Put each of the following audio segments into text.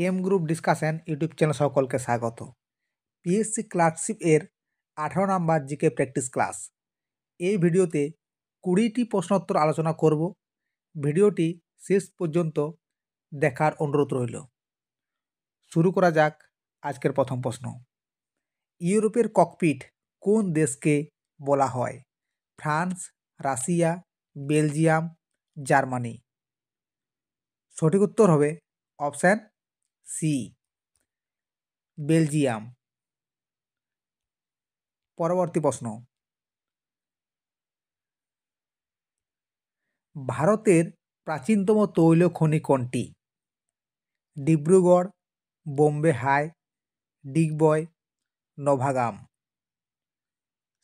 M group discussion YouTube channel সকলকে স্বাগত। PSC clerkship এর 18 নম্বর জিকে প্র্যাকটিস ক্লাস। এই ভিডিওতে 20টি প্রশ্নোত্তর আলোচনা করব। ভিডিওটি শেষ পর্যন্ত দেখার অনুরোধ রইল। শুরু করা যাক আজকের প্রথম প্রশ্ন। ইউরোপের ককপিট কোন দেশকে বলা হয়? France, Russia, Belgium, Germany. সঠিক উত্তর হবে অপশান সি, বেলজিয়াম। পরবর্তী প্রশ্ন। ভারতের প্রাচীনতম তৈল খনি কোনটি? ডিব্রুগড়, বোম্বে হাই, ডিগবয়, নভাগাম।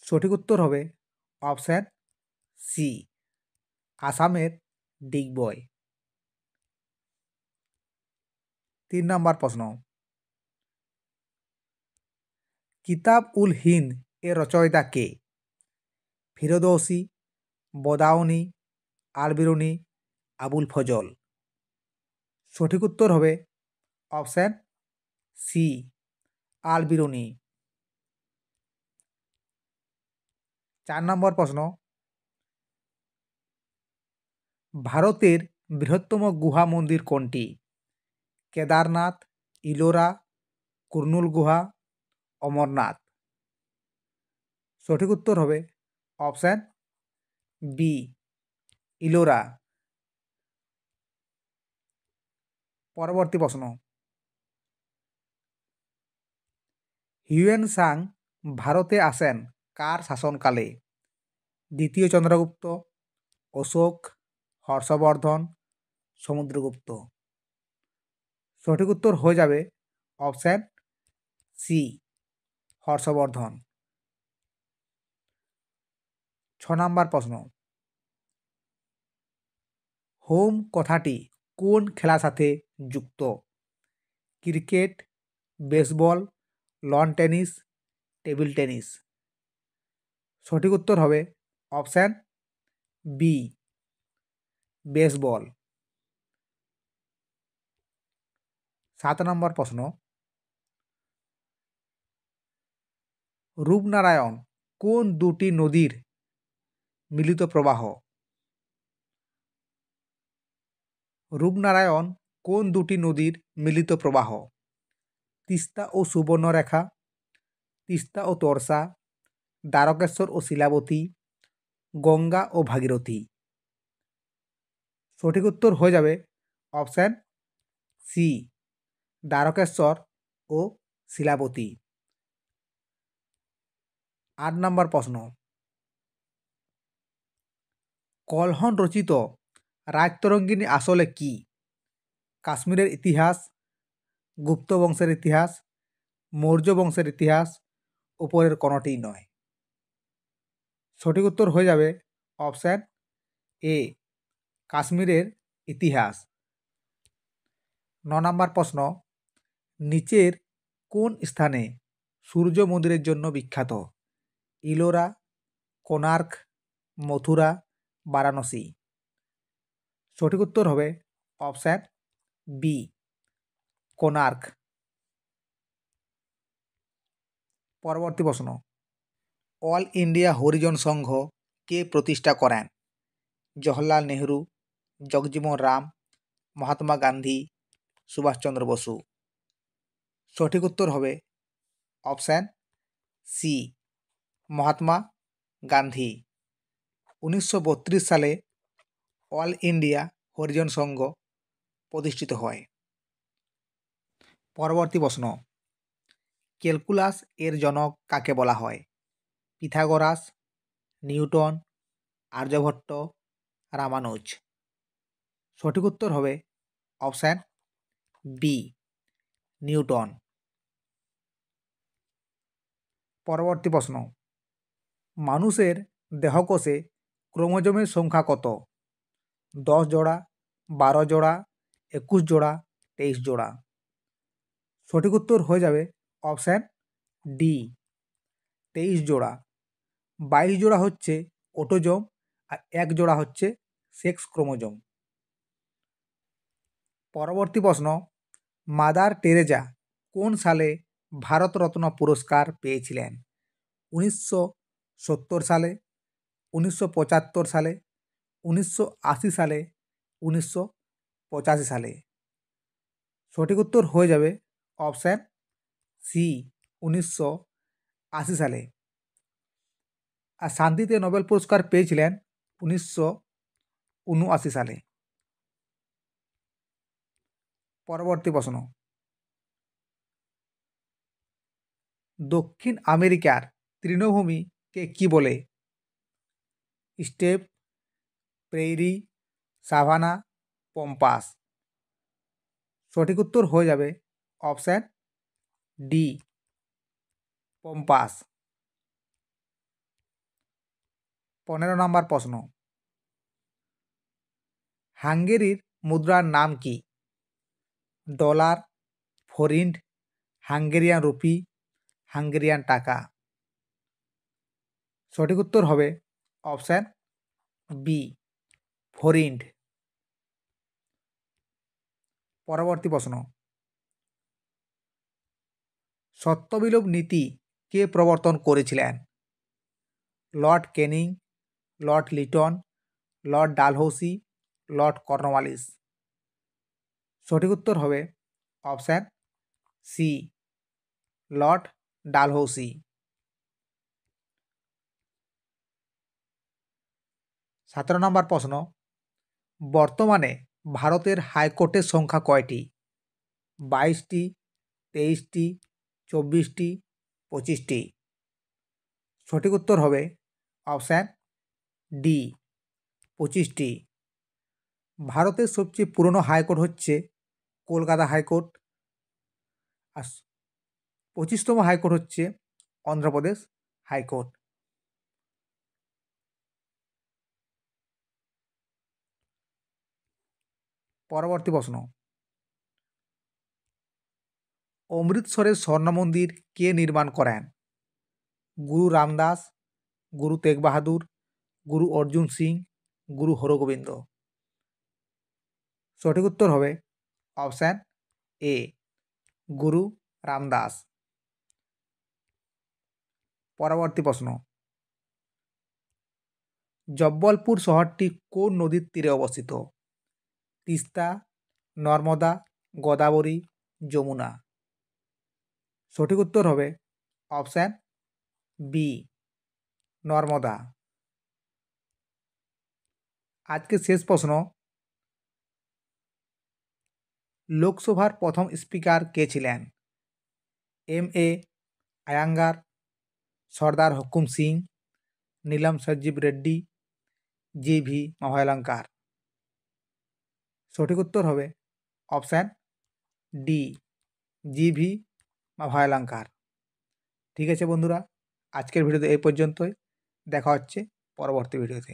সঠিক উত্তর হবে অপশান সি, আসামের ডিগবয়। 3 নম্বর প্রশ্ন। কিতাব উল হিন্দ এর রচয়িতা কে? ফিরদৌসি, বদাউনি, আল-বিরুনি, আবুল ফজল। সঠিক উত্তর হবে অপশান সি, আল-বিরুনি। 4 নম্বর প্রশ্ন। ভারতের বৃহত্তম গুহা মন্দির কোনটি? কেদারনাথ, ইলোরা, কুর্নুল গুহা, অমরনাথ। সঠিক উত্তর হবে অপশান বি, ইলোরা। পরবর্তী প্রশ্ন। হিউয়েন সাং ভারতে আসেন কার শাসনকালে? দ্বিতীয় চন্দ্রগুপ্ত, অশোক, হর্ষবর্ধন, সমুদ্রগুপ্ত। সঠিক উত্তর হয়ে যাবে অপশান সি, হর্ষবর্ধন। 6 নম্বর প্রশ্ন। হোম কথাটি কোন খেলার সাথে যুক্ত? Cricket, baseball, loan tennis, table tennis. সঠিক উত্তর হবে অপশান বি, বেসবল। 7 নম্বর প্রশ্ন। রূপনারায়ণ কোন দুটি নদীর মিলিত প্রবাহ? রূপনারায়ণ কোন দুটি নদীর মিলিত প্রবাহ? তিস্তা ও সুবর্ণরেখা, তিস্তা ও তোরসা, দ্বারকেশ্বর ও শিলাবতী, গঙ্গা ও ভাগীরথী। সঠিক উত্তর হয়ে যাবে অপশান সি, দ্বারকেশ্বর ও শিলাবতী। 8 নম্বর প্রশ্ন। কলহন রচিত রাজতরঙ্গিনী আসলে কি? কাশ্মীরের ইতিহাস, গুপ্ত বংশের ইতিহাস, মৌর্য বংশের ইতিহাস, উপরের কোনোটিই নয়। সঠিক উত্তর হয়ে যাবে অপশান এ, কাশ্মীরের ইতিহাস। 9 নম্বর প্রশ্ন। নিচের কোন স্থানে সূর্য মন্দিরের জন্য বিখ্যাত? ইলোরা, কোণার্ক, মথুরা, বারাণসী। সঠিক উত্তর হবে অপশান বি, কোণার্ক। পরবর্তী প্রশ্ন। অল ইন্ডিয়া হরিজন সংঘ কে প্রতিষ্ঠা করেন? জওহরলাল নেহরু, জগজীবন রাম, মহাত্মা গান্ধী, সুভাষচন্দ্র বসু। সঠিক উত্তর হবে অপশান সি, মহাত্মা গান্ধী। 1932 সালে অল ইন্ডিয়া হরিজন সংঘ প্রতিষ্ঠিত হয়। পরবর্তী প্রশ্ন। ক্যালকুলাস এর জনক কাকে বলা হয়? Pythagoras, Newton, Aryabhata, Ramanuj. সঠিক উত্তর হবে অপশান বি, নিউটন। পরবর্তী প্রশ্ন। মানুষের দেহকোষে ক্রোমোজোমের সংখ্যা কত? 10 জোড়া, 12 জোড়া, 21 জোড়া, 23 জোড়া। সঠিক উত্তর হয়ে যাবে অপশান ডি, 23 জোড়া। 22 জোড়া হচ্ছে অটোজোম আর 1 জোড়া হচ্ছে সেক্স ক্রোমোজোম। পরবর্তী প্রশ্ন। মাদার টেরেজা কোন সালে ভারতরত্ন পুরস্কার পেয়েছিলেন? 1970 সালে, 1975 সালে, 1980 সালে, 1985 সালে। সঠিক উত্তর হয়ে যাবে অপশান সি, 1980 সালে। আর শান্তিতে নোবেল পুরস্কার পেয়েছিলেন 1979 সালে। পরবর্তী প্রশ্ন, দক্ষিণ আমেরিকার তৃণভূমিকে কি বলে? Steppe, prairie, savanna, pampas. সঠিক উত্তর হয়ে যাবে অপশান ডি, পম্পাস। 15 নম্বর প্রশ্ন, হাঙ্গেরির মুদ্রার নাম কি? ডলার, ফরিন্ট, হাঙ্গেরিয়ান রুপি, হাঙ্গেরিয়ান টাকা। সঠিক উত্তর হবে অপশান বি, ফরিন্ট। পরবর্তী প্রশ্ন, সত্যবিলোপ নীতি কে প্রবর্তন করেছিলেন? Lord Canning, Lord Liton, Lord Dalhousie, Lord Cornwallis. সঠিক উত্তর হবে অপশান সি, লর্ড ডালহৌসি। 17 নম্বর প্রশ্ন, বর্তমানে ভারতের হাইকোর্টের সংখ্যা কয়টি? 22টি, 23টি, 24টি, 25টি। সঠিক উত্তর হবে অপশান ডি, 25টি। ভারতের সবচেয়ে পুরনো হাইকোর্ট হচ্ছে কলকাতা হাইকোর্ট, আর 25তম হাইকোর্ট হচ্ছে অন্ধ্রপ্রদেশ হাইকোর্ট। পরবর্তী প্রশ্ন, অমৃতসরের স্বর্ণ মন্দির কে নির্মাণ করেন? গুরু রামদাস, গুরু তেগ বাহাদুর, গুরু অর্জুন সিং, গুরু হরগোবিন্দ। সঠিক উত্তর হবে অপশান এ, গুরু রামদাস। পরবর্তী প্রশ্ন, জব্বলপুর শহরটি কোন নদীর তীরে অবস্থিত? তিস্তা, নর্মদা, গোদাবরী, যমুনা। সঠিক উত্তর হবে অপশান বি, নর্মদা। আজকে শেষ প্রশ্ন, লোকসভার প্রথম স্পিকার কে ছিলেন? এম.এ. আয়াঙ্গার, সর্দার হুকুম সিং, নীলম সঞ্জীব রেড্ডি, জি.ভি. মহালঙ্কার। সঠিক উত্তর হবে অপশান ডি, জি.ভি. মহালঙ্কার। ঠিক আছে বন্ধুরা, আজকের ভিডিওতে এই পর্যন্তই। দেখা হচ্ছে পরবর্তী ভিডিওতে।